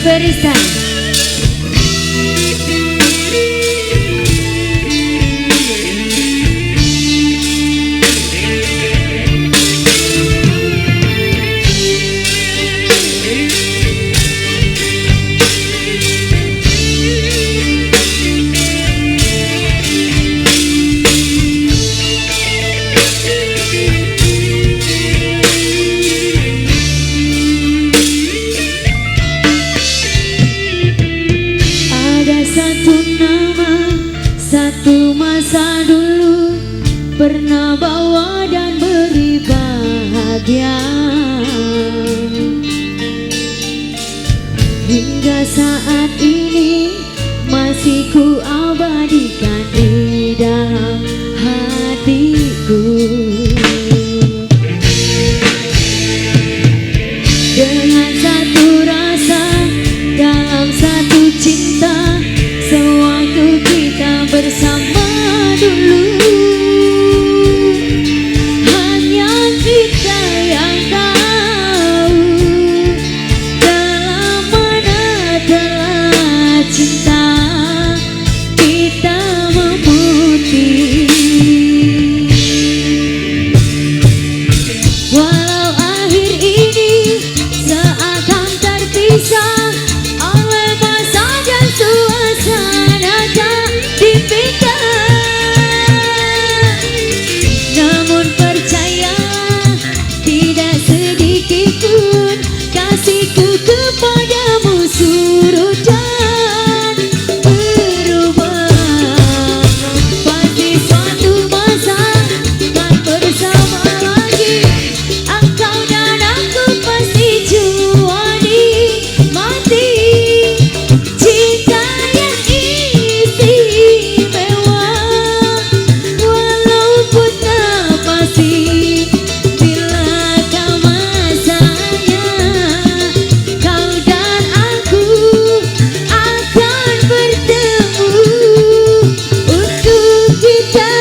Ferista. Satu masa dulu pernah bawa dan beri bahagia, hingga saat ini masih ku abadikan di dalam hatiku. Dengan satu rasa dalam satu cinta, sewaktu kita bersama dulu, hanya kita yang tahu dalam mana telah cinta kita memutih. Walau akhir ini seakan terpisah oleh masa dan suasana tak dipinta, namun percaya tidak sedikit pun kasihku kepadamu surut dan berubah. Pasti suatu masa kan bersama lagi, engkau dan aku pasti jua nikmati cinta yang istimewa. Walaupun tak pasti bilakah masanya, kau dan aku akan bertemu untuk kita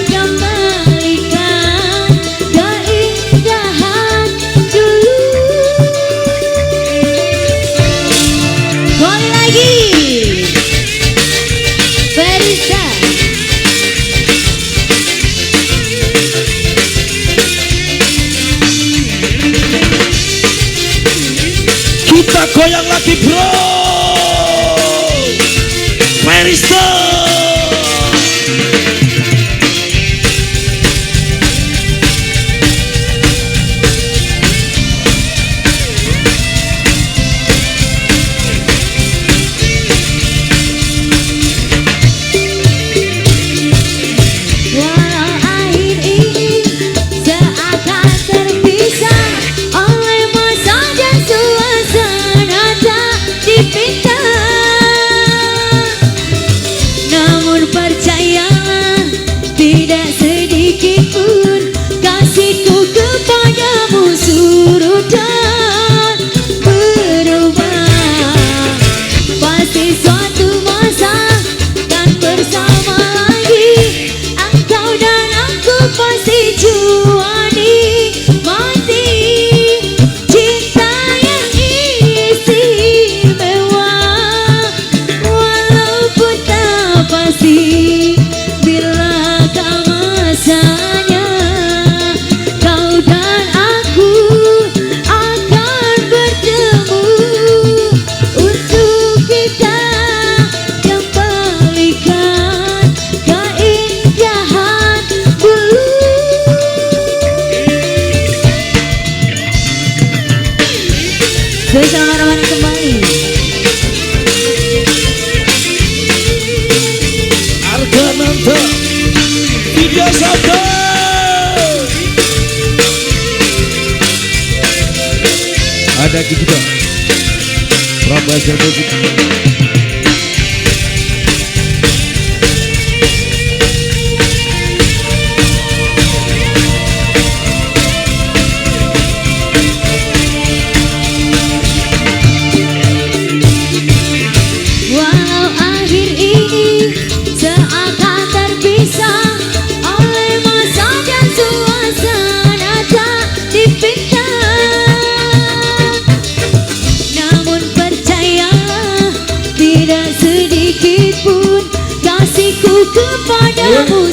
kembalikan keindahan dulu. Sekali lagi, Ferista. Kita goyang lagi bro, Ferista. Walau akhir ini seakan terpisah oleh masa dan suasana tak dipinta, namun percayalah tidak sedikit pun kasihku kepadamu surut dan berubah. Pasti suatu masa kan bersama lagi, engkau dan aku pasti jua nikmati cinta yang istimewa. Walaupun tak pasti bilakah masanya, kau dan aku akan bertemu untuk kita kembalikan keindahan dulu. Spesial Marawan kembali. Argananta Video Sabda. Ada kita Prabaja Musik. Walau akhir ini seakan terpisah oleh masa dan suasana tak dipinta, namun percaya Kamu